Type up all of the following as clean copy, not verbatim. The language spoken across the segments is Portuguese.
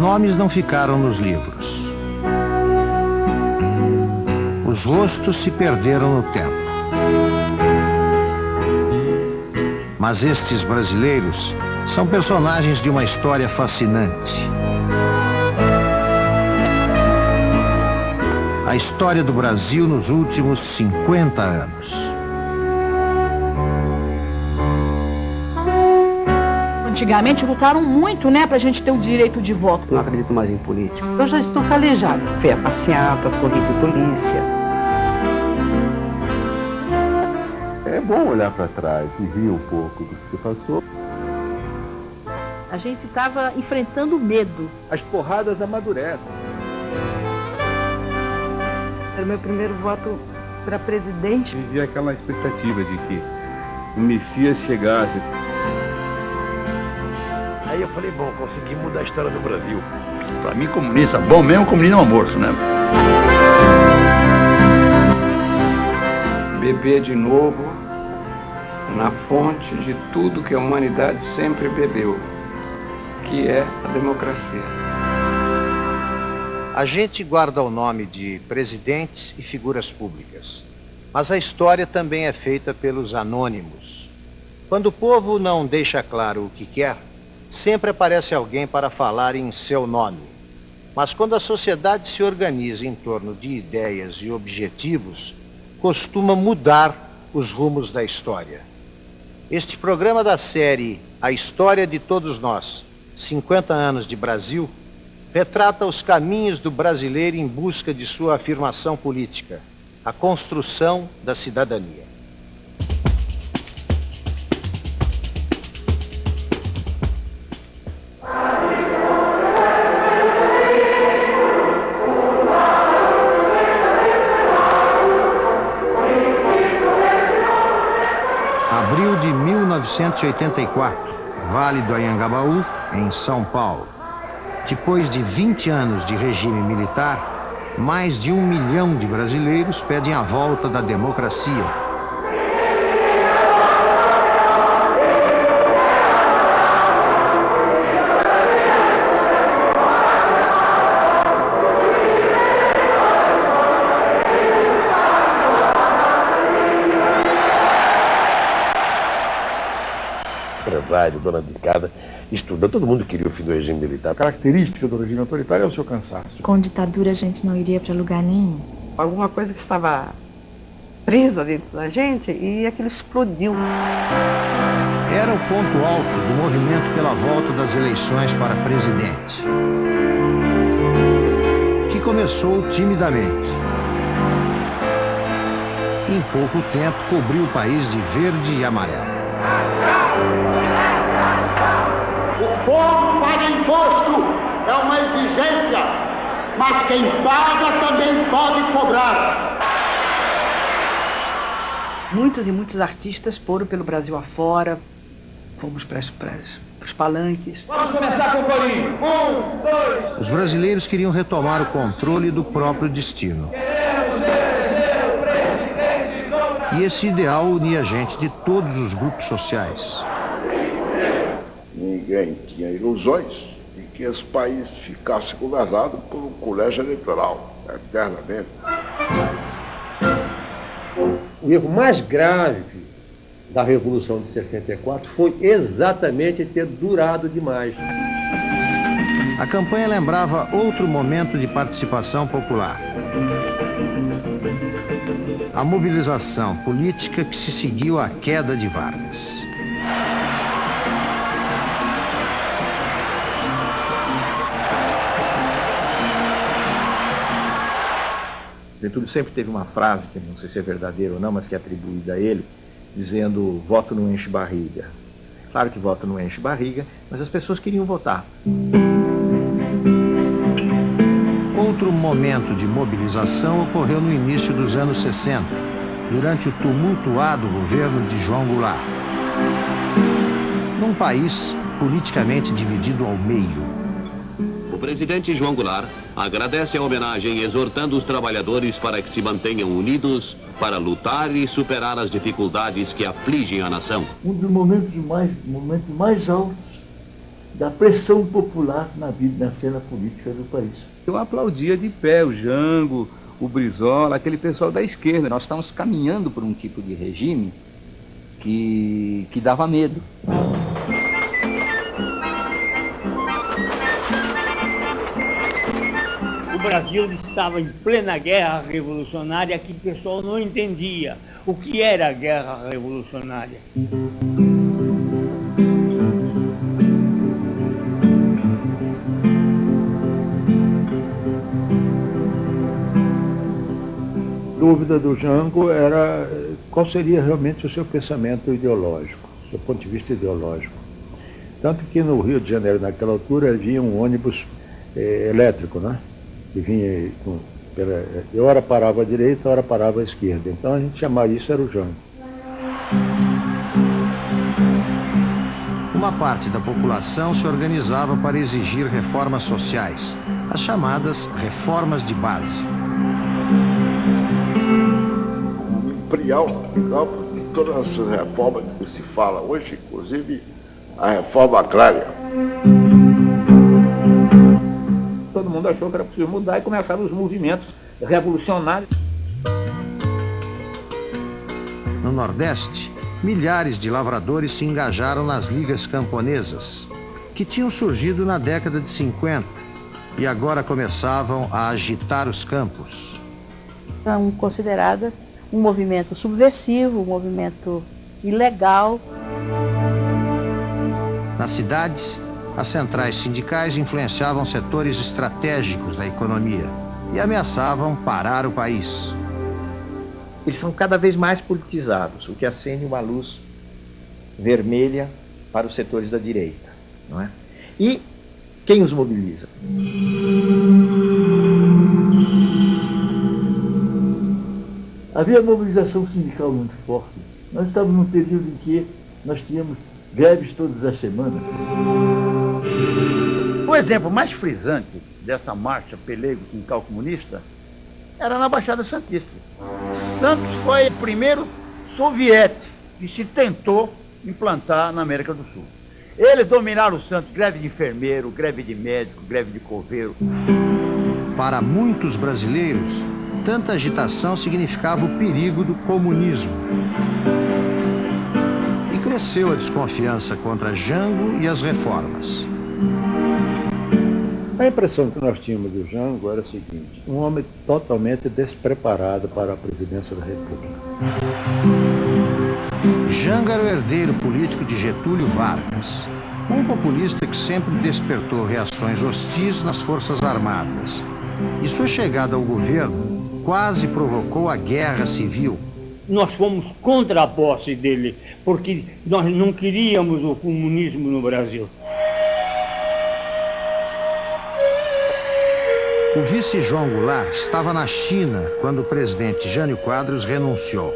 nomes não ficaram nos livros. Os rostos se perderam no tempo. Mas estes brasileiros são personagens de uma história fascinante. A história do Brasil nos últimos 50 anos. Antigamente lutaram muito, né, pra gente ter o direito de voto. Não acredito mais em político. Eu já estou calejado. Fui a passeatas, corri com polícia. É bom olhar para trás e rir um pouco do que passou. A gente estava enfrentando o medo. As porradas amadurecem. Era o meu primeiro voto para presidente. Vivia aquela expectativa de que o Messias chegasse. Aí eu falei, bom, consegui mudar a história do Brasil. Para mim, comunista bom mesmo, comunista é um morto, né? Beber de novo na fonte de tudo que a humanidade sempre bebeu, que é a democracia. A gente guarda o nome de presidentes e figuras públicas, mas a história também é feita pelos anônimos. Quando o povo não deixa claro o que quer, sempre aparece alguém para falar em seu nome. Mas quando a sociedade se organiza em torno de ideias e objetivos, costuma mudar os rumos da história. Este programa da série A História de Todos Nós, 50 anos de Brasil, retrata os caminhos do brasileiro em busca de sua afirmação política, a construção da cidadania. Abril de 1984, Vale do Anhangabaú, em São Paulo. Depois de 20 anos de regime militar, mais de 1 milhão de brasileiros pedem a volta da democracia. Empresário, dona de casa, estudando, todo mundo queria o fim do regime militar. A característica do regime autoritário é o seu cansaço. Com ditadura a gente não iria para lugar nenhum. Alguma coisa que estava presa dentro da gente e aquilo explodiu. Era o ponto alto do movimento pela volta das eleições para presidente, que começou timidamente. Em pouco tempo, cobriu o país de verde e amarelo. O povo paga imposto, é uma exigência, mas quem paga também pode cobrar. Muitos e muitos artistas foram pelo Brasil afora, fomos para os palanques. Vamos começar com o corinho. 1, 2. Os brasileiros queriam retomar o controle do próprio destino. E esse ideal unia gente de todos os grupos sociais. Ninguém tinha ilusões de que esse país ficasse governado por um colégio eleitoral, eternamente. O erro mais grave da Revolução de 64 foi exatamente ter durado demais. A campanha lembrava outro momento de participação popular. A mobilização política que se seguiu à queda de Vargas. Getúlio sempre teve uma frase, que não sei se é verdadeira ou não, mas que é atribuída a ele, dizendo: voto não enche barriga. Claro que voto não enche barriga, mas as pessoas queriam votar. Outro momento de mobilização ocorreu no início dos anos 60, durante o tumultuado governo de João Goulart. Num país politicamente dividido ao meio. O presidente João Goulart agradece a homenagem, exortando os trabalhadores para que se mantenham unidos para lutar e superar as dificuldades que afligem a nação. Um dos momentos mais altos da pressão popular na cena política do país. Eu aplaudia de pé o Jango, o Brizola, aquele pessoal da esquerda. Nós estávamos caminhando por um tipo de regime que dava medo. O Brasil estava em plena guerra revolucionária que o pessoal não entendia o que era a guerra revolucionária. A dúvida do Jango era qual seria realmente o seu pensamento ideológico, do seu ponto de vista ideológico. Tanto que no Rio de Janeiro, naquela altura, havia um ônibus elétrico, né? Que vinha, hora parava à direita, hora parava à esquerda. Então a gente chamava isso, era o Jango. Uma parte da população se organizava para exigir reformas sociais, as chamadas reformas de base. Imperial, todas essas reformas que se fala hoje, inclusive a reforma agrária. Todo mundo achou que era possível mudar e começaram os movimentos revolucionários. No Nordeste, milhares de lavradores se engajaram nas ligas camponesas, que tinham surgido na década de 50 e agora começavam a agitar os campos. São consideradas um movimento subversivo, um movimento ilegal. Nas cidades, as centrais sindicais influenciavam setores estratégicos da economia e ameaçavam parar o país. Eles são cada vez mais politizados, o que acende uma luz vermelha para os setores da direita, não é? E quem os mobiliza? Havia mobilização sindical muito forte. Nós estávamos num período em que nós tínhamos greves todas as semanas. O exemplo mais frisante dessa marcha pelego sindical comunista era na Baixada Santista. Santos foi o primeiro soviético que se tentou implantar na América do Sul. Eles dominaram o Santos, greve de enfermeiro, greve de médico, greve de coveiro. Para muitos brasileiros, tanta agitação significava o perigo do comunismo. E cresceu a desconfiança contra Jango e as reformas. A impressão que nós tínhamos do Jango era a seguinte: um homem totalmente despreparado para a presidência da República. Jango era o herdeiro político de Getúlio Vargas, um populista que sempre despertou reações hostis nas Forças Armadas. E sua chegada ao governo quase provocou a guerra civil. Nós fomos contra a posse dele, porque nós não queríamos o comunismo no Brasil. O vice João Goulart estava na China quando o presidente Jânio Quadros renunciou.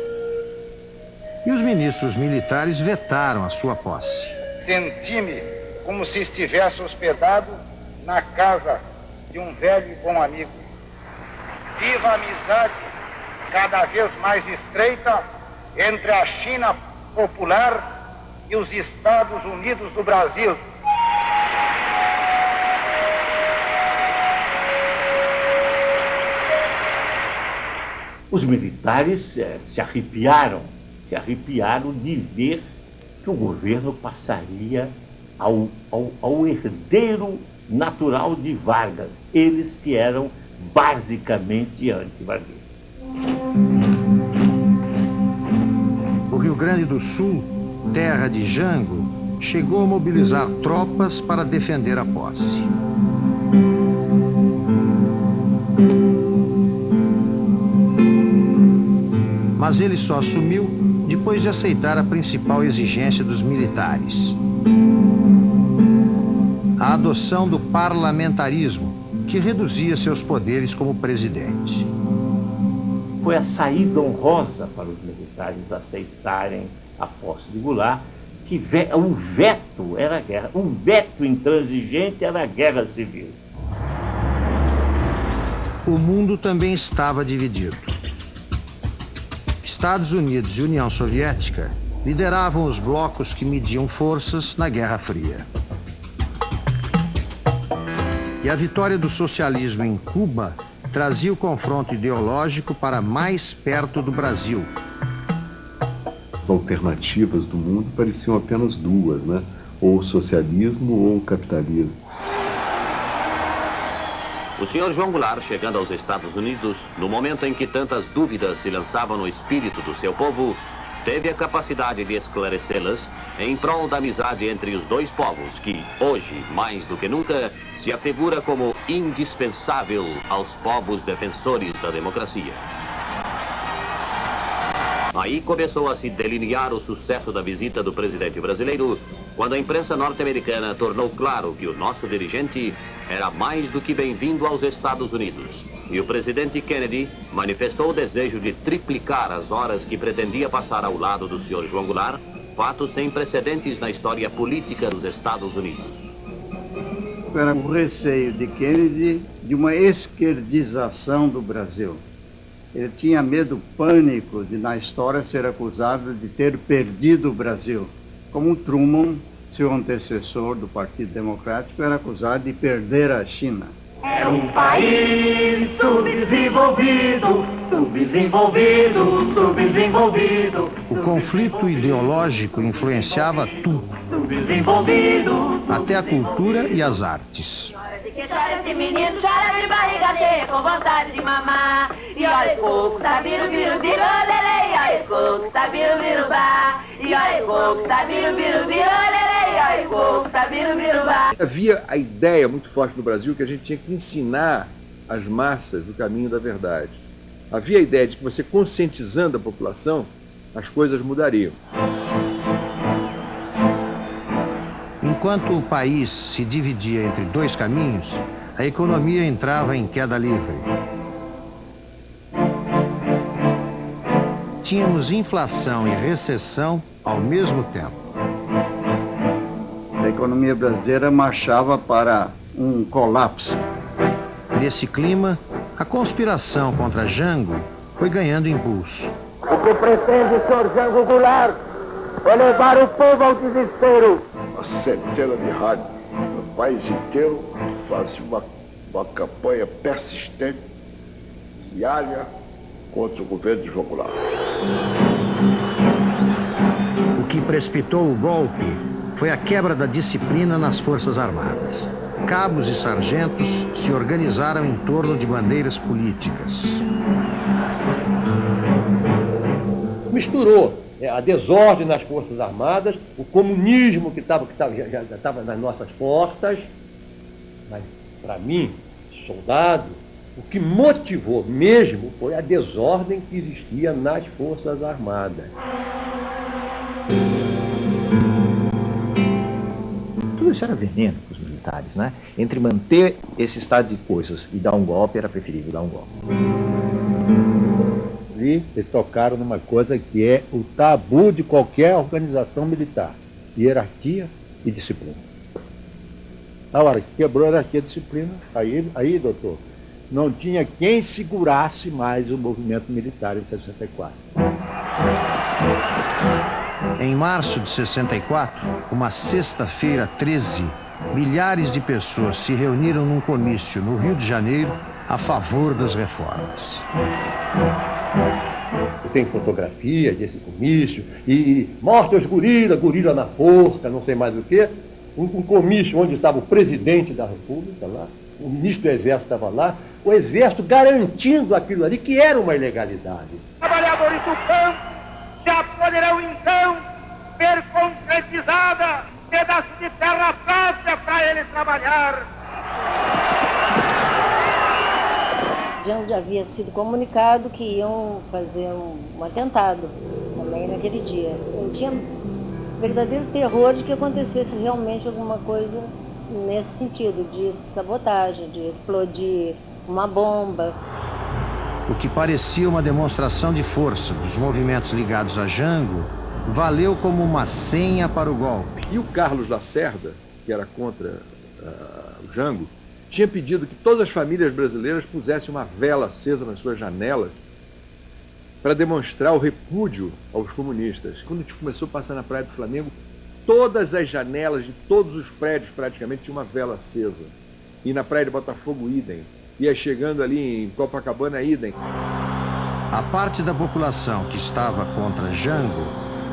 E os ministros militares vetaram a sua posse. Senti-me como se estivesse hospedado na casa de um velho e bom amigo. Viva a amizade cada vez mais estreita entre a China popular e os Estados Unidos do Brasil. Os militares se arrepiaram de ver que o governo passaria ao herdeiro natural de Vargas, eles que eram basicamente anti-varguistas. O Rio Grande do Sul, terra de Jango, chegou a mobilizar tropas para defender a posse. Mas ele só assumiu depois de aceitar a principal exigência dos militares: a adoção do parlamentarismo, que reduzia seus poderes como presidente. Foi a saída honrosa para os militares aceitarem a posse de Goulart, que o veto era a guerra, um veto intransigente era a guerra civil. O mundo também estava dividido. Estados Unidos e União Soviética lideravam os blocos que mediam forças na Guerra Fria. E a vitória do socialismo em Cuba trazia o confronto ideológico para mais perto do Brasil. As alternativas do mundo pareciam apenas duas, né? Ou o socialismo ou o capitalismo. O senhor João Goulart, chegando aos Estados Unidos, no momento em que tantas dúvidas se lançavam no espírito do seu povo, teve a capacidade de esclarecê-las em prol da amizade entre os dois povos, que, hoje, mais do que nunca, se afigura como indispensável aos povos defensores da democracia. Aí começou a se delinear o sucesso da visita do presidente brasileiro, quando a imprensa norte-americana tornou claro que o nosso dirigente era mais do que bem-vindo aos Estados Unidos. E o presidente Kennedy manifestou o desejo de triplicar as horas que pretendia passar ao lado do senhor João Goulart, fato sem precedentes na história política dos Estados Unidos. Era o receio de Kennedy de uma esquerdização do Brasil. Ele tinha medo, pânico, de na história ser acusado de ter perdido o Brasil, como Truman, seu antecessor do Partido Democrático, era acusado de perder a China. É um país subdesenvolvido, subdesenvolvido, subdesenvolvido. O conflito ideológico influenciava tudo, Subdesenvolvido. até a cultura e as artes. Que chora esse menino, chora de barriga cheia, com vontade de mamar. E olha o coco, tá viru, viru, viru, lelei. Olha o coco, tá viru, viru, bah. E olha o coco, tá viru, viru, viru, lelei. Olha o coco, tá viru, viru, bah. Havia a ideia muito forte no Brasil que a gente tinha que ensinar as massas o caminho da verdade. Havia a ideia de que você conscientizando a população, as coisas mudariam. Enquanto o país se dividia entre dois caminhos, a economia entrava em queda livre. Tínhamos inflação e recessão ao mesmo tempo. A economia brasileira marchava para um colapso. Nesse clima, a conspiração contra Jango foi ganhando impulso. O que pretende o senhor Jango Goulart é levar o povo ao desespero. Uma centena de rádios no país inteiro fazia uma campanha persistente, diária, contra o governo de João Goulart. O que precipitou o golpe foi a quebra da disciplina nas Forças Armadas. Cabos e sargentos se organizaram em torno de bandeiras políticas. Misturou a desordem nas Forças Armadas, o comunismo que já estava nas nossas portas, mas, para mim, soldado, o que motivou mesmo foi a desordem que existia nas Forças Armadas. Tudo isso era veneno para os militares, né? Entre manter esse estado de coisas e dar um golpe, era preferível dar um golpe. E tocaram numa coisa que é o tabu de qualquer organização militar: hierarquia e disciplina. Na hora que quebrou a hierarquia e a disciplina, aí, doutor, não tinha quem segurasse mais o movimento militar em 64. Em março de 64, uma sexta-feira 13, milhares de pessoas se reuniram num comício no Rio de Janeiro a favor das reformas. Tem fotografia desse comício e mostra os gorila na forca, não sei mais o quê. Um comício onde estava o presidente da República lá, o ministro do Exército estava lá, o Exército garantindo aquilo ali que era uma ilegalidade. Trabalhadores do campo já poderão então ver concretizada pedaço de terra fácil para eles trabalhar. Já havia sido comunicado que iam fazer um atentado também naquele dia. Eu tinha verdadeiro terror de que acontecesse realmente alguma coisa nesse sentido, de sabotagem, de explodir uma bomba. O que parecia uma demonstração de força dos movimentos ligados a Jango valeu como uma senha para o golpe. E o Carlos Lacerda, que era contra o Jango, tinha pedido que todas as famílias brasileiras pusessem uma vela acesa nas suas janelas para demonstrar o repúdio aos comunistas. Quando a gente começou a passar na Praia do Flamengo, todas as janelas de todos os prédios praticamente tinham uma vela acesa, E na praia de Botafogo, idem. Ia chegando ali em Copacabana, idem. A parte da população que estava contra Jango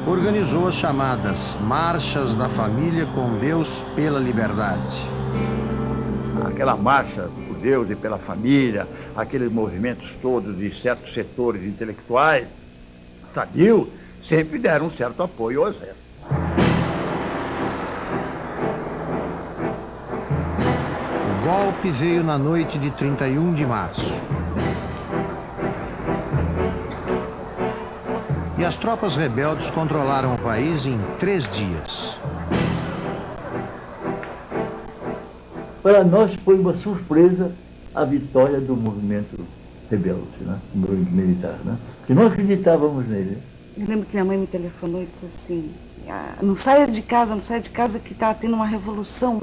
organizou as chamadas Marchas da Família com Deus pela Liberdade. Aquela marcha por Deus e pela família, aqueles movimentos todos de certos setores intelectuais, sabiam, sempre deram um certo apoio ao exército. O golpe veio na noite de 31 de março. E as tropas rebeldes controlaram o país em 3 dias. Para nós foi uma surpresa a vitória do movimento rebelde, né? Do movimento militar, né? Porque nós acreditávamos nele. Eu lembro que minha mãe me telefonou e disse assim, não saia de casa que está tendo uma revolução.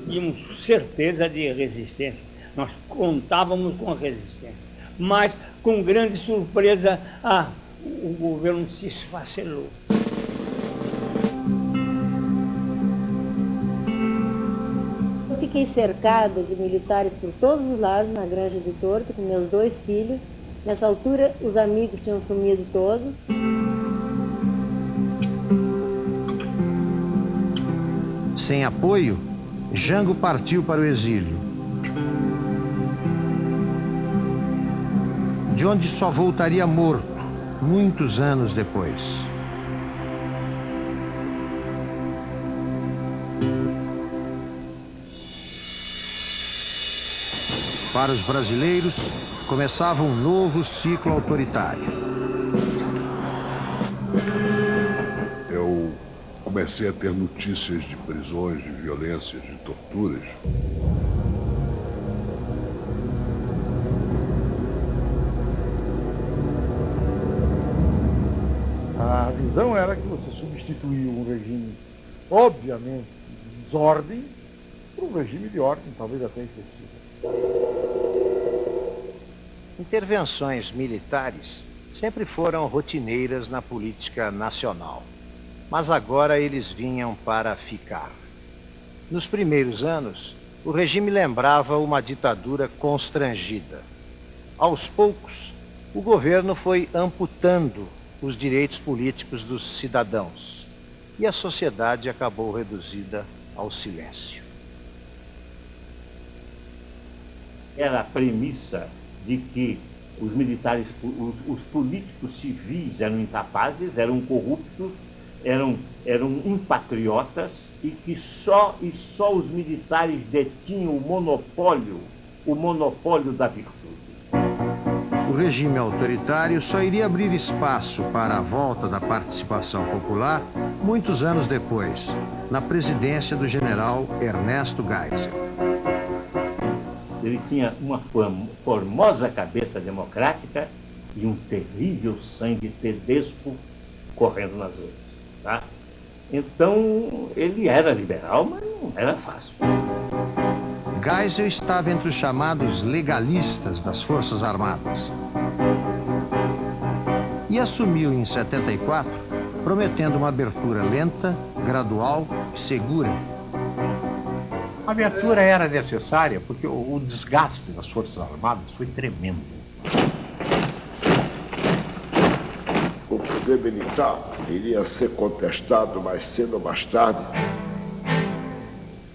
Tínhamos certeza de resistência, nós contávamos com a resistência, mas com grande surpresa, o governo se esfacelou. Eu fiquei cercada de militares por todos os lados na Granja do Torto, com meus 2 filhos. Nessa altura, os amigos tinham sumido todos. Sem apoio, Jango partiu para o exílio, de onde só voltaria morto muitos anos depois. Para os brasileiros, começava um novo ciclo autoritário. Eu comecei a ter notícias de prisões, de violências, de torturas. A visão era que você substituiu um regime, obviamente, de desordem, por um regime de ordem, talvez até excessiva. Intervenções militares sempre foram rotineiras na política nacional, mas agora eles vinham para ficar. Nos primeiros anos, o regime lembrava uma ditadura constrangida. Aos poucos, o governo foi amputando os direitos políticos dos cidadãos e a sociedade acabou reduzida ao silêncio. Era a premissa de que os militares, os políticos civis eram incapazes, eram corruptos, eram impatriotas e que só os militares detinham o monopólio da virtude. O regime autoritário só iria abrir espaço para a volta da participação popular muitos anos depois, na presidência do general Ernesto Geisel. Ele tinha uma formosa cabeça democrática e um terrível sangue tedesco correndo nas veias, tá? Então, ele era liberal, mas não era fácil. Geisel estava entre os chamados legalistas das Forças Armadas. E assumiu em 74, prometendo uma abertura lenta, gradual e segura. A abertura era necessária porque o desgaste das Forças Armadas foi tremendo. O poder militar iria ser contestado mais cedo ou mais tarde.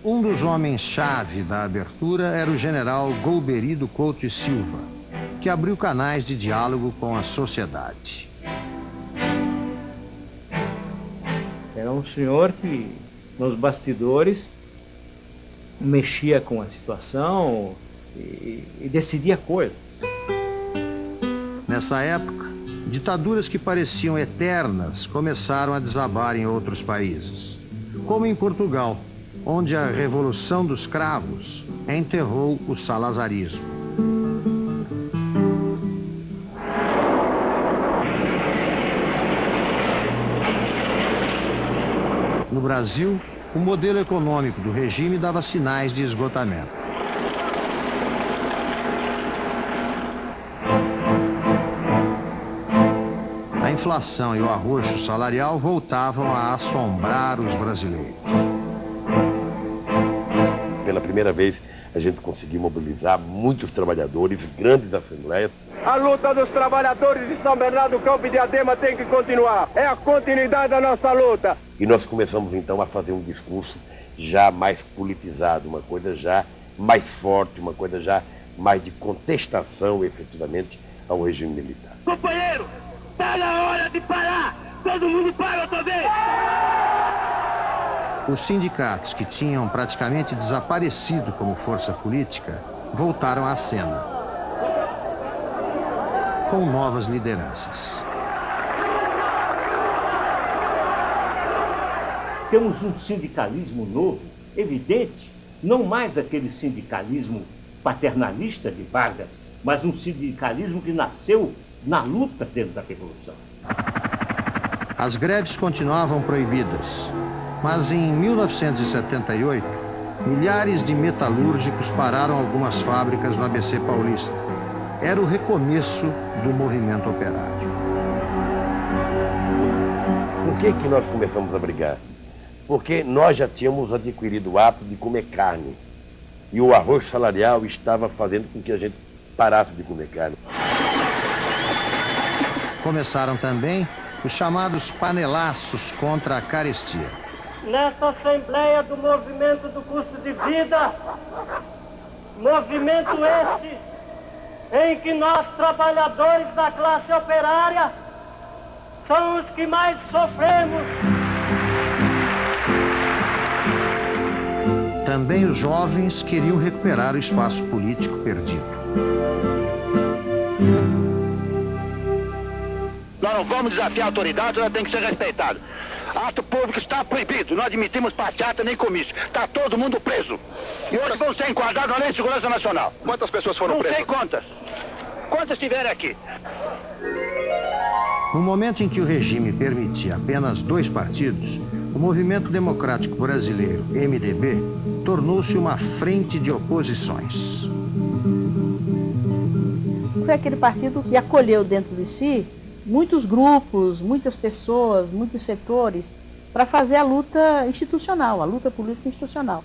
Um dos homens-chave da abertura era o general Golbery Couto e Silva, que abriu canais de diálogo com a sociedade. Era um senhor que, nos bastidores, mexia com a situação e decidia coisas. Nessa época, ditaduras que pareciam eternas começaram a desabar em outros países, como em Portugal, onde a Revolução dos Cravos enterrou o salazarismo. No Brasil, o modelo econômico do regime dava sinais de esgotamento. A inflação e o arroxo salarial voltavam a assombrar os brasileiros. pela primeira vez a gente conseguiu mobilizar muitos trabalhadores, grandes assembleias. A luta dos trabalhadores de São Bernardo do Campo e Diadema tem que continuar. É a continuidade da nossa luta. E nós começamos então a fazer um discurso já mais politizado, uma coisa já mais forte, uma coisa já mais de contestação efetivamente ao regime militar. Companheiro, tá na hora de parar! Todo mundo para outra vez! Os sindicatos, que tinham praticamente desaparecido como força política, voltaram à cena, com novas lideranças. Temos um sindicalismo novo, evidente, não mais aquele sindicalismo paternalista de Vargas, mas um sindicalismo que nasceu na luta dentro da Revolução. As greves continuavam proibidas, mas em 1978, milhares de metalúrgicos pararam algumas fábricas no ABC Paulista. Era o recomeço do movimento operário. Por que nós começamos a brigar? Porque nós já tínhamos adquirido o hábito de comer carne. E o arroz salarial estava fazendo com que a gente parasse de comer carne. Começaram também os chamados panelaços contra a carestia. Nesta Assembleia do Movimento do Custo de Vida, movimento este em que nós, trabalhadores da classe operária, somos os que mais sofremos. Também os jovens queriam recuperar o espaço político perdido. Nós não vamos desafiar a autoridade, ela tem que ser respeitada. Ato público está proibido, não admitimos passeata nem comício. Está todo mundo preso. E hoje vão ser enquadrados na Lei de Segurança Nacional. Quantas pessoas foram presas? Não sei quantas. Quantas tiverem aqui? No momento em que o regime permitia apenas 2 partidos, o Movimento Democrático Brasileiro, MDB, tornou-se uma frente de oposições. Foi aquele partido que acolheu dentro de si muitos grupos, muitas pessoas, muitos setores, para fazer a luta institucional, a luta política institucional.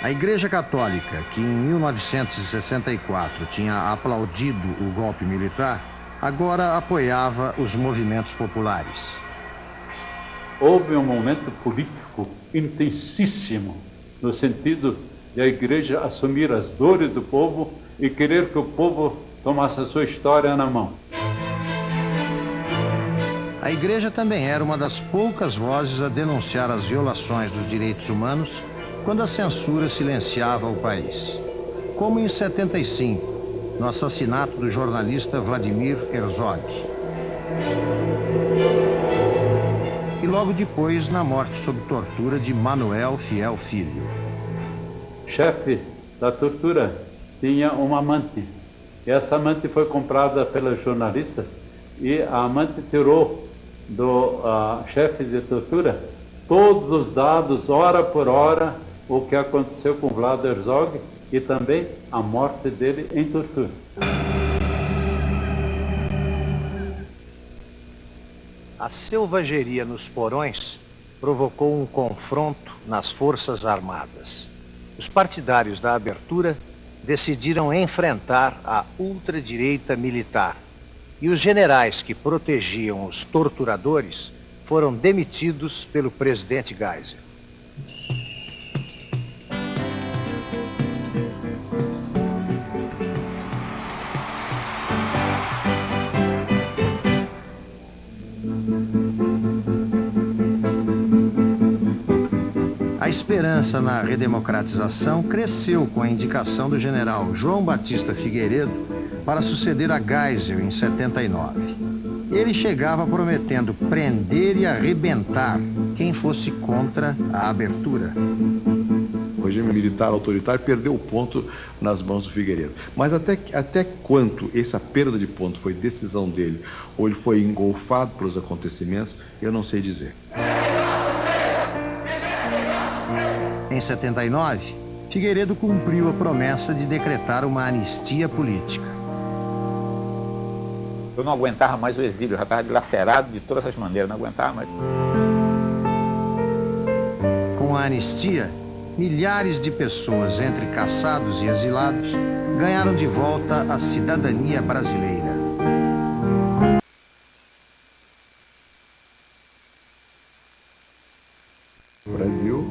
A Igreja Católica, que em 1964 tinha aplaudido o golpe militar, agora apoiava os movimentos populares. Houve um momento político intensíssimo, no sentido de a Igreja assumir as dores do povo e querer que o povo tomasse a sua história na mão. A Igreja também era uma das poucas vozes a denunciar as violações dos direitos humanos quando a censura silenciava o país. Como em 75, no assassinato do jornalista Vladimir Herzog. E logo depois, na morte sob tortura de Manuel Fiel Filho. Chefe da tortura tinha uma amante. E essa amante foi comprada pelos jornalistas e a amante tirou do chefe de tortura todos os dados, hora por hora, o que aconteceu com Vlad Herzog e também a morte dele em tortura. A selvageria nos porões provocou um confronto nas Forças Armadas. Os partidários da abertura decidiram enfrentar a ultradireita militar. E os generais que protegiam os torturadores foram demitidos pelo presidente Geisel. A esperança na redemocratização cresceu com a indicação do general João Batista Figueiredo para suceder a Geisel em 79. Ele chegava prometendo prender e arrebentar quem fosse contra a abertura. O regime militar autoritário perdeu o ponto nas mãos do Figueiredo. Mas até quanto essa perda de ponto foi decisão dele ou ele foi engolfado pelos acontecimentos, eu não sei dizer. Em 79, Figueiredo cumpriu a promessa de decretar uma anistia política. Eu não aguentava mais o exílio, eu já estava dilacerado de todas as maneiras, não aguentava mais. Com Com a anistia, milhares de pessoas, entre caçados e exilados, ganharam de volta a cidadania brasileira. O Brasil,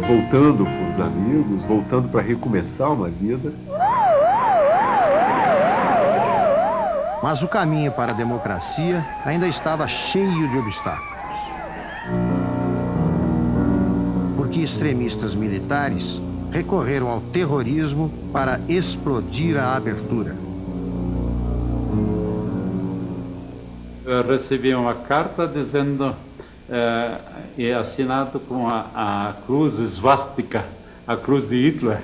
voltando para os amigos, voltando para recomeçar uma vida. Mas o caminho para a democracia ainda estava cheio de obstáculos. Porque extremistas militares recorreram ao terrorismo para explodir a abertura. Eu recebi uma carta dizendo, e assinado com a cruz esvástica, a cruz de Hitler,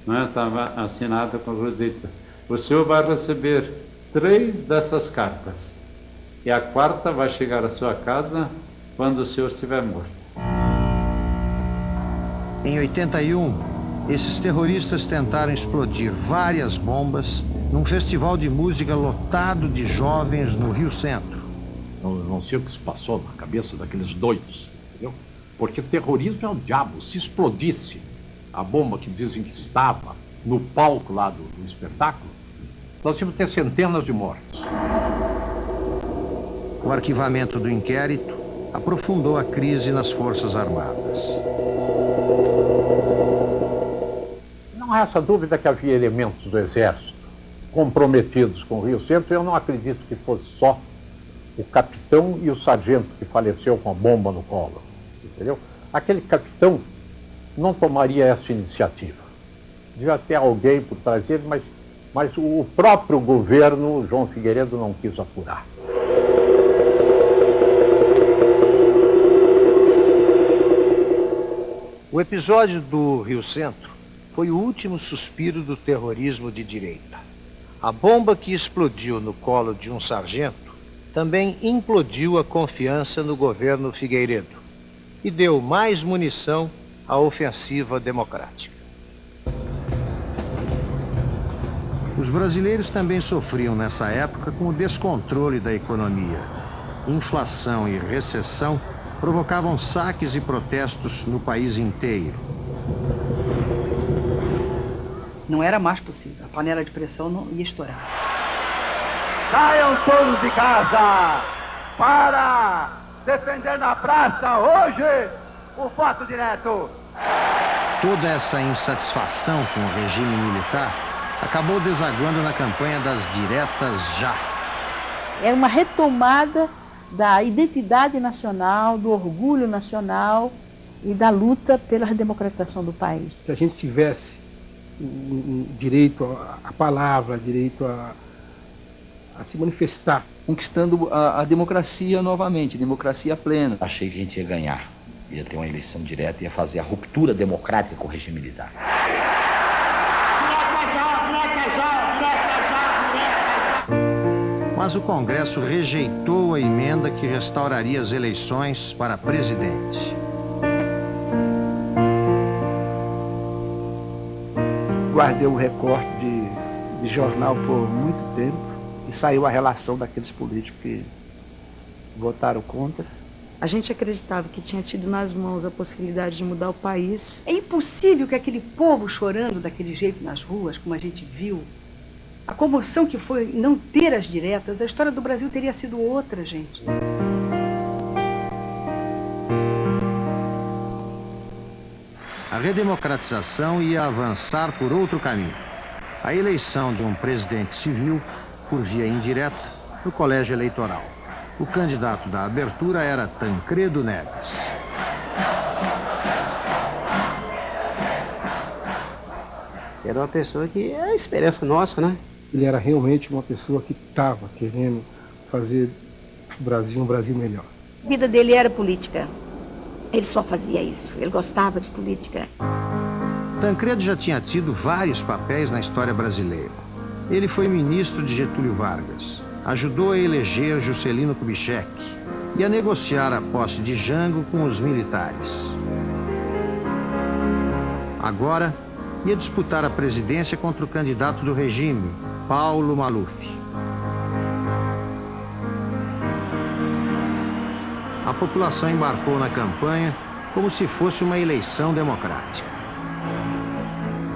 né? Estava assinado com a cruz de Hitler. O senhor vai receber 3 dessas cartas, e a 4ª vai chegar à sua casa quando o senhor estiver morto. Em 81, esses terroristas tentaram explodir várias bombas num festival de música lotado de jovens no Rio Centro. Não sei o que se passou na cabeça daqueles doidos, entendeu? Porque terrorismo é o diabo. Se explodisse a bomba que dizem que estava no palco lá do espetáculo, nós íamos ter centenas de mortos. O arquivamento do inquérito aprofundou a crise nas Forças Armadas. Não há essa dúvida que havia elementos do Exército comprometidos com o Rio Centro. Eu não acredito que fosse só o capitão e o sargento que faleceu com a bomba no colo, entendeu? Aquele capitão não tomaria essa iniciativa. Devia ter alguém por trás dele, mas o próprio governo, João Figueiredo, não quis apurar. O episódio do Rio Centro foi o último suspiro do terrorismo de direita. A bomba que explodiu no colo de um sargento também implodiu a confiança no governo Figueiredo e deu mais munição à ofensiva democrática. Os brasileiros também sofriam nessa época com o descontrole da economia. Inflação e recessão provocavam saques e protestos no país inteiro. Não era mais possível. A panela de pressão não ia estourar. Saiam todos de casa para defender na praça hoje o voto direto. Toda essa insatisfação com o regime militar acabou desaguando na campanha das diretas já. É uma retomada da identidade nacional, do orgulho nacional e da luta pela redemocratização do país. Que a gente tivesse direito à palavra, direito a se manifestar. Conquistando a democracia novamente, democracia plena. Achei que a gente ia ganhar, ia ter uma eleição direta, ia fazer a ruptura democrática com o regime militar. Mas o Congresso rejeitou a emenda que restauraria as eleições para presidente. Guardei um recorte de jornal por muito tempo e saiu a relação daqueles políticos que votaram contra. A gente acreditava que tinha tido nas mãos a possibilidade de mudar o país. É impossível que aquele povo chorando daquele jeito nas ruas, como a gente viu, a comoção que foi não ter as diretas, a história do Brasil teria sido outra, gente. A redemocratização ia avançar por outro caminho. A eleição de um presidente civil, por via indireta, no colégio eleitoral. O candidato da abertura era Tancredo Neves. Era uma pessoa que é a esperança nossa, né? Ele era realmente uma pessoa que estava querendo fazer o Brasil um Brasil melhor. A vida dele era política. Ele só fazia isso. Ele gostava de política. Tancredo já tinha tido vários papéis na história brasileira. Ele foi ministro de Getúlio Vargas, ajudou a eleger Juscelino Kubitschek e a negociar a posse de Jango com os militares. Agora, ia disputar a presidência contra o candidato do regime, Paulo Maluf. A população embarcou na campanha como se fosse uma eleição democrática.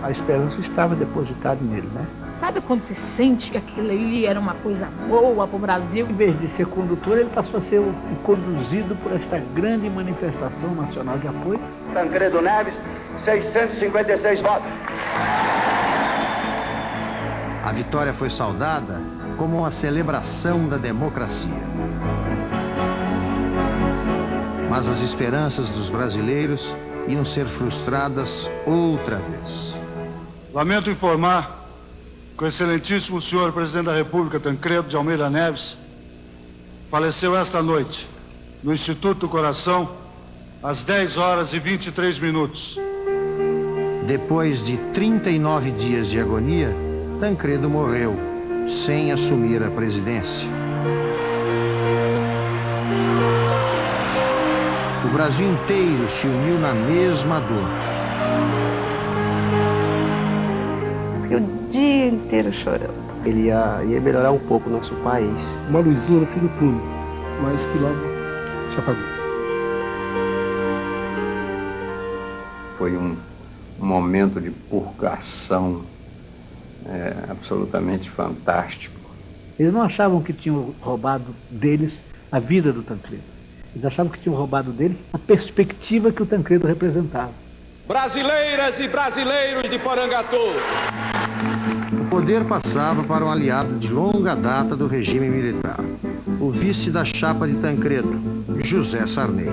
A esperança estava depositada nele, né? Sabe quando se sente que aquilo ali era uma coisa boa para o Brasil? Em vez de ser condutor, ele passou a ser o conduzido por esta grande manifestação nacional de apoio. Tancredo Neves, 656 votos. A vitória foi saudada como uma celebração da democracia. Mas as esperanças dos brasileiros iam ser frustradas outra vez. Lamento informar que o excelentíssimo senhor presidente da República, Tancredo de Almeida Neves, faleceu esta noite no Instituto do Coração, às 10 horas e 23 minutos. Depois de 39 dias de agonia, Tancredo morreu, sem assumir a presidência. O Brasil inteiro se uniu na mesma dor. Fiquei o dia inteiro chorando. Ele ia melhorar um pouco o nosso país. Uma luzinha no fim do túnel, mas que logo se apagou. Foi um momento de purgação absolutamente fantástico. Eles não achavam que tinham roubado deles a vida do Tancredo. Eles achavam que tinham roubado dele a perspectiva que o Tancredo representava. Brasileiras e brasileiros de Porangatu. O poder passava para um aliado de longa data do regime militar, o vice da chapa de Tancredo, José Sarney.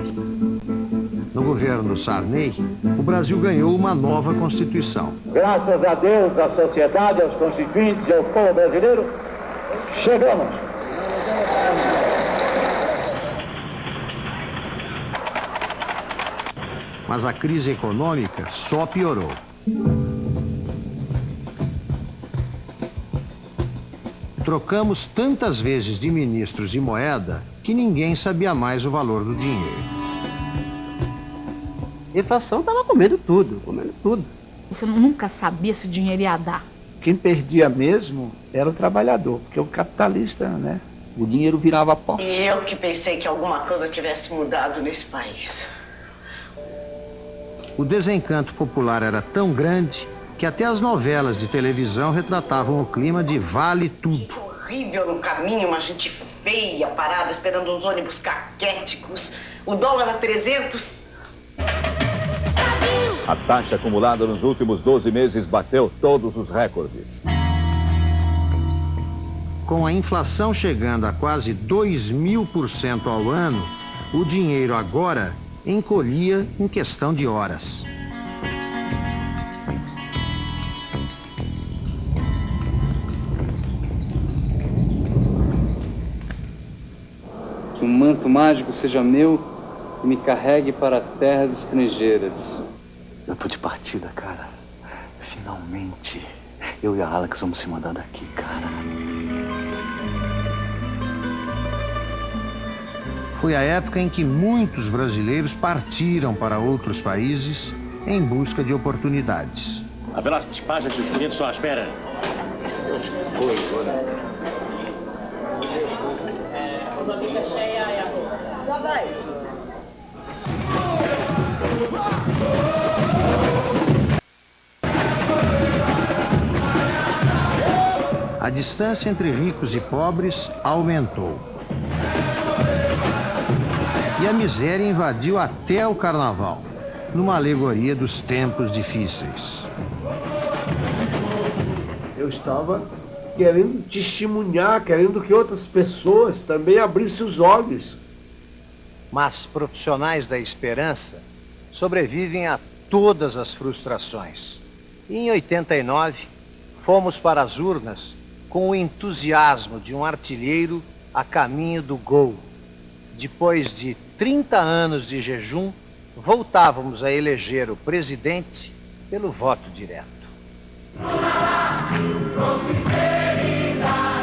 No governo Sarney, o Brasil ganhou uma nova Constituição. Graças a Deus, à sociedade, aos constituintes e ao povo brasileiro, chegamos. Mas a crise econômica só piorou. Trocamos tantas vezes de ministros e moeda que ninguém sabia mais o valor do dinheiro. A inflação estava comendo tudo. Você nunca sabia se o dinheiro ia dar. Quem perdia mesmo era o trabalhador, porque o capitalista, né? O dinheiro virava pó. E eu que pensei que alguma coisa tivesse mudado nesse país. O desencanto popular era tão grande que até as novelas de televisão retratavam o clima de vale tudo. Horrível no caminho, uma gente feia parada esperando uns ônibus caquéticos. O dólar a 300. A taxa acumulada nos últimos 12 meses bateu todos os recordes. Com a inflação chegando a quase 2.000% ao ano, o dinheiro agora encolhia em questão de horas. Que um manto mágico seja meu e me carregue para terras estrangeiras. Eu tô de partida, cara. Finalmente. Eu e a Alex vamos se mandar daqui, cara. Foi a época em que muitos brasileiros partiram para outros países em busca de oportunidades. Haverá despachas de clientes só à espera. A distância entre ricos e pobres aumentou. E a miséria invadiu até o carnaval, numa alegoria dos tempos difíceis. Eu estava querendo testemunhar, querendo que outras pessoas também abrissem os olhos. Mas profissionais da esperança sobrevivem a todas as frustrações. E em 89, fomos para as urnas com o entusiasmo de um artilheiro a caminho do gol. Depois de 30 anos de jejum, voltávamos a eleger o presidente pelo voto direto.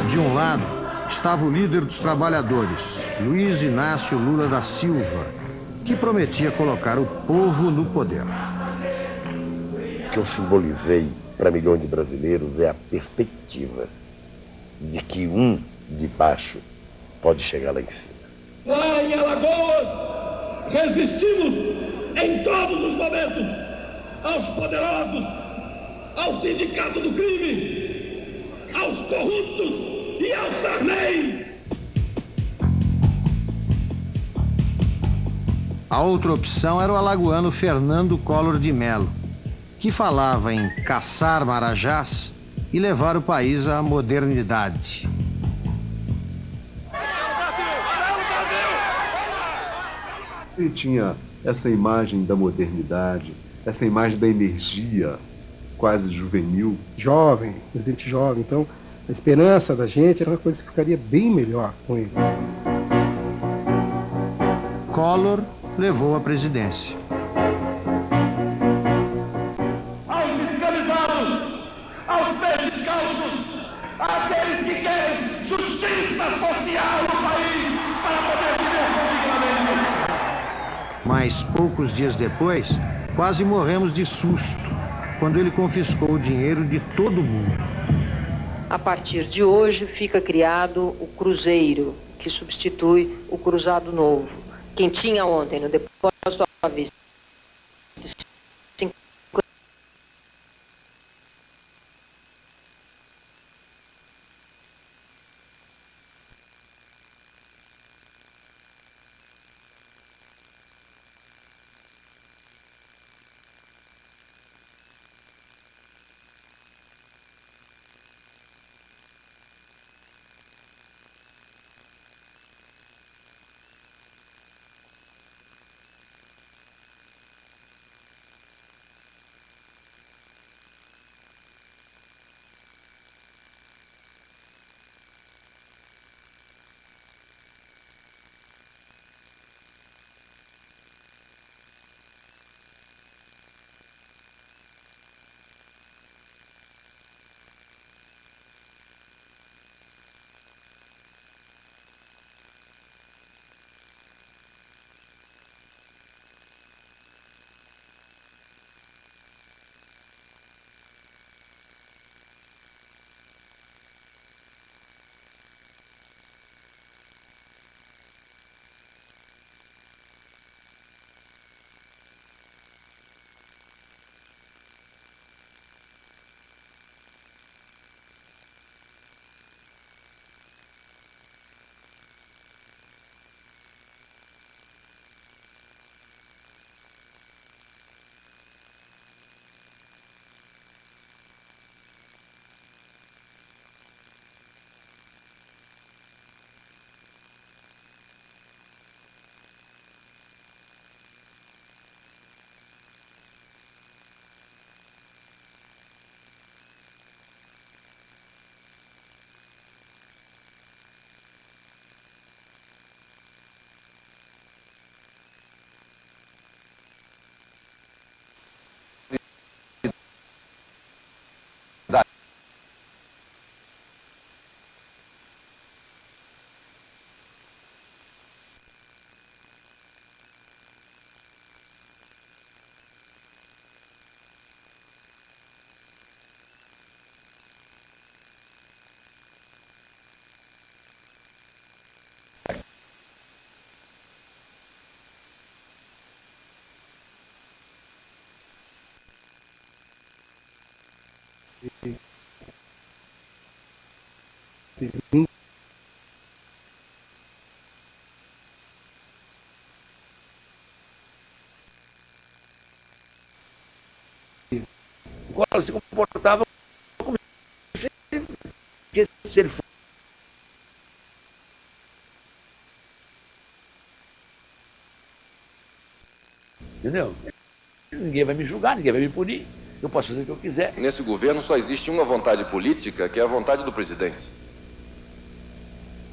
De um lado, estava o líder dos trabalhadores, Luiz Inácio Lula da Silva, que prometia colocar o povo no poder. O que eu simbolizei para milhões de brasileiros é a perspectiva de que um de baixo pode chegar lá em cima. Lá em Alagoas, resistimos em todos os momentos aos poderosos, ao sindicato do crime, aos corruptos e ao Sarney. A outra opção era o alagoano Fernando Collor de Mello, que falava em caçar marajás e levar o país à modernidade. Ele tinha essa imagem da modernidade, essa imagem da energia quase juvenil. Jovem, presidente jovem. Então, a esperança da gente era uma coisa que ficaria bem melhor com ele. Collor levou a presidência. Aos descamisados, aos pés descalços, àqueles que querem justiça social no país para poder viver dignamente. Mas poucos dias depois, quase morremos de susto quando ele confiscou o dinheiro de todo mundo. A partir de hoje fica criado o Cruzeiro, que substitui o Cruzado Novo. Quem tinha ontem no depósito à vista O Collor se comportava como se ele fosse. Entendeu? Ninguém vai me julgar, ninguém vai me punir. Eu posso fazer o que eu quiser. Nesse governo só existe uma vontade política, que é a vontade do presidente.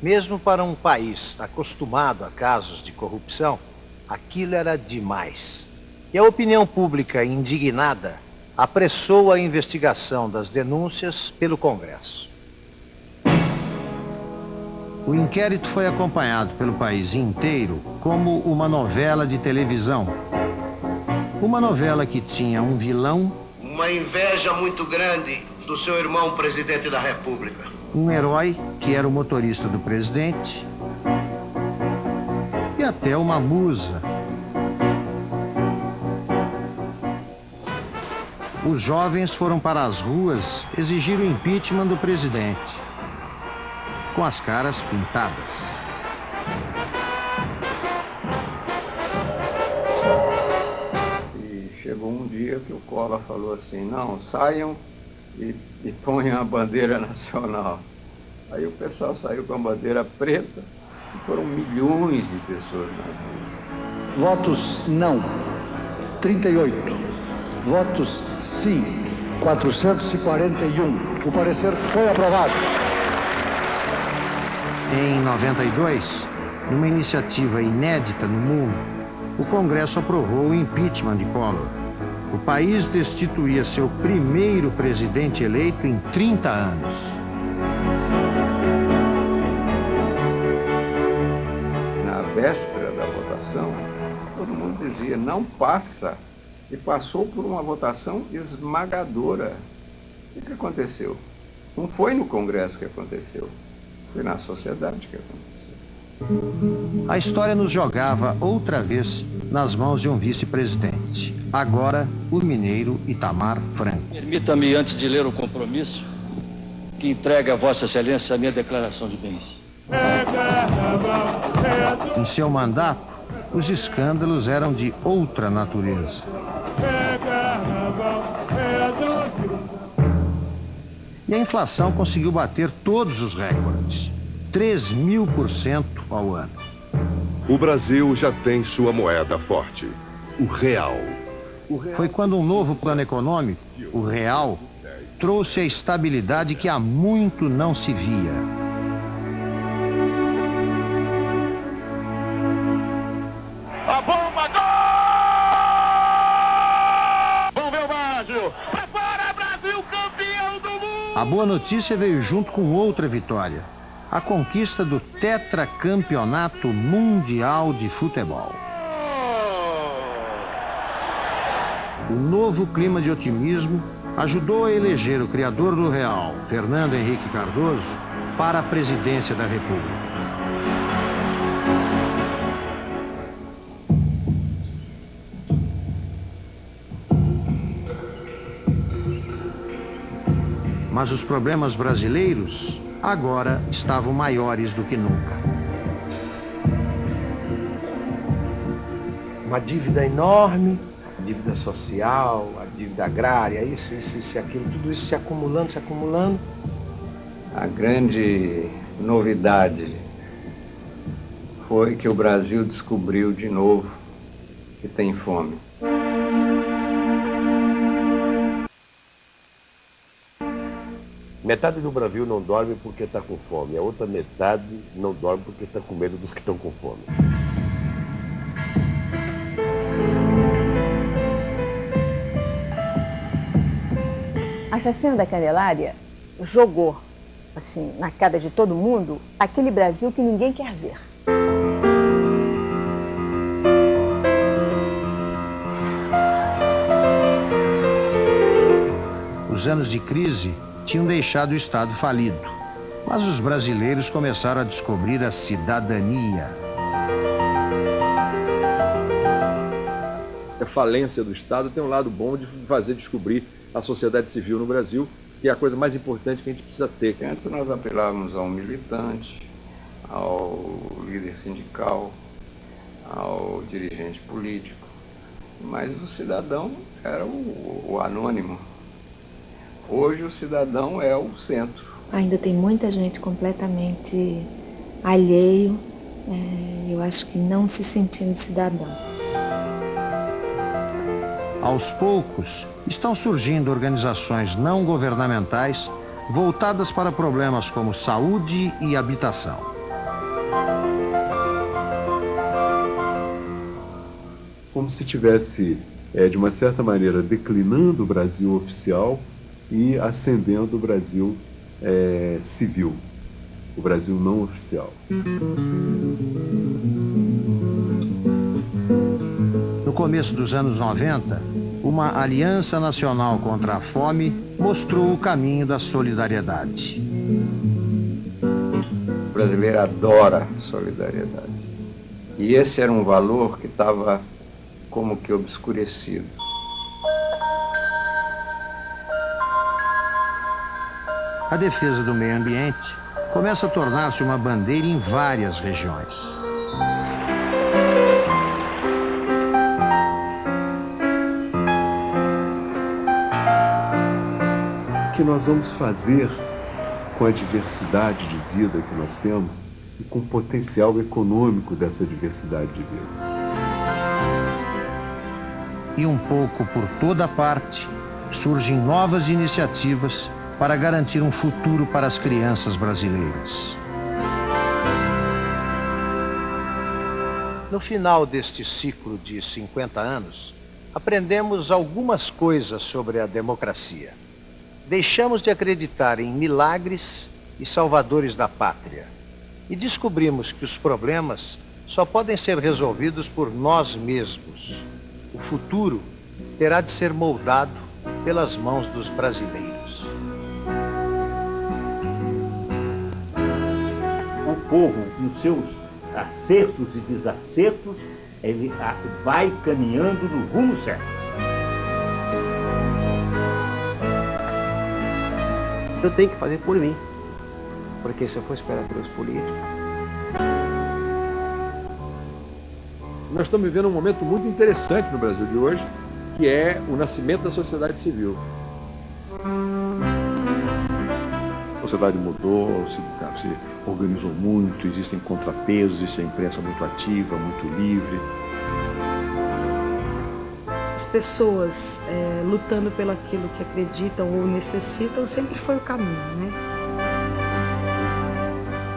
Mesmo para um país acostumado a casos de corrupção, aquilo era demais. E a opinião pública indignada apressou a investigação das denúncias pelo Congresso. O inquérito foi acompanhado pelo país inteiro como uma novela de televisão. Uma novela que tinha um vilão, uma inveja muito grande do seu irmão presidente da República. Um herói, que era o motorista do presidente, e até uma musa. os jovens foram para as ruas exigir o impeachment do presidente, com as caras pintadas. E chegou um dia que o Collor falou assim, não, saiam e ponham a bandeira nacional. Aí o pessoal saiu com a bandeira preta e foram milhões de pessoas na rua. Votos não, 38. Votos sim, 441. O parecer foi aprovado. Em 92, numa iniciativa inédita no mundo, o Congresso aprovou o impeachment de Collor. O país destituía seu primeiro presidente eleito em 30 anos. Na véspera da votação, todo mundo dizia, não passa. E passou por uma votação esmagadora. O que aconteceu? Não foi no Congresso que aconteceu, foi na sociedade que aconteceu. A história nos jogava outra vez nas mãos de um vice-presidente. Agora, o mineiro Itamar Franco. Permita-me, antes de ler o compromisso, que entregue a Vossa Excelência a minha declaração de bens. Em seu mandato, os escândalos eram de outra natureza. E a inflação conseguiu bater todos os recordes, 3.000% ao ano. O Brasil já tem sua moeda forte, o real. Foi quando um novo plano econômico, o real, trouxe a estabilidade que há muito não se via. A bomba, gol! Vamos ver o Brasil! Pra fora, Brasil, campeão do mundo! A boa notícia veio junto com outra vitória, a conquista do tetracampeonato mundial de futebol. O novo clima de otimismo ajudou a eleger o criador do real, Fernando Henrique Cardoso, para a presidência da República. Mas os problemas brasileiros agora estavam maiores do que nunca. Uma dívida enorme, a dívida social, a dívida agrária, isso e aquilo, tudo isso se acumulando. A grande novidade foi que o Brasil descobriu de novo que tem fome. Metade do Brasil não dorme porque está com fome. A outra metade não dorme porque está com medo dos que estão com fome. A assassina da Candelária jogou, assim, na cara de todo mundo, aquele Brasil que ninguém quer ver. Os anos de crise tinham deixado o Estado falido, mas os brasileiros começaram a descobrir a cidadania. A falência do Estado tem um lado bom de fazer descobrir a sociedade civil no Brasil, que é a coisa mais importante que a gente precisa ter. Antes nós apelávamos ao militante, ao líder sindical, ao dirigente político, mas o cidadão era o anônimo. Hoje o cidadão é o centro. Ainda tem muita gente completamente alheio, eu acho que não se sentindo cidadão. Aos poucos, estão surgindo organizações não governamentais voltadas para problemas como saúde e habitação. Como se tivesse, de uma certa maneira, declinando o Brasil oficial e ascendendo o Brasil civil, o Brasil não oficial. No começo dos anos 90, uma aliança nacional contra a fome mostrou o caminho da solidariedade. O brasileiro adora solidariedade. E esse era um valor que estava como que obscurecido. a defesa do meio ambiente começa a tornar-se uma bandeira em várias regiões. O que nós vamos fazer com a diversidade de vida que nós temos e com o potencial econômico dessa diversidade de vida? E um pouco por toda parte, surgem novas iniciativas para garantir um futuro para as crianças brasileiras. No final deste ciclo de 50 anos, aprendemos algumas coisas sobre a democracia. Deixamos de acreditar em milagres e salvadores da pátria. E descobrimos que os problemas só podem ser resolvidos por nós mesmos. O futuro terá de ser moldado pelas mãos dos brasileiros. O povo, nos seus acertos e desacertos, ele vai caminhando no rumo certo. Eu tenho que fazer por mim, porque se eu for esperar pelos políticos... Nós estamos vivendo um momento muito interessante no Brasil de hoje, que é o nascimento da sociedade civil. A sociedade mudou, se organizou muito, existem contrapesos, existe a imprensa muito ativa, muito livre. As pessoas lutando pelo aquilo que acreditam ou necessitam sempre foi o caminho, né?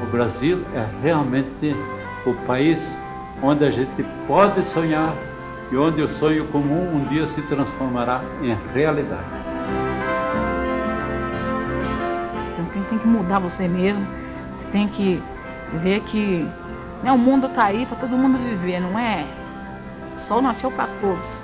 O Brasil é realmente o país onde a gente pode sonhar e onde o sonho comum um dia se transformará em realidade. Então tem que mudar você mesmo, você tem que ver que o mundo está aí para todo mundo viver, não é? O sol nasceu para todos.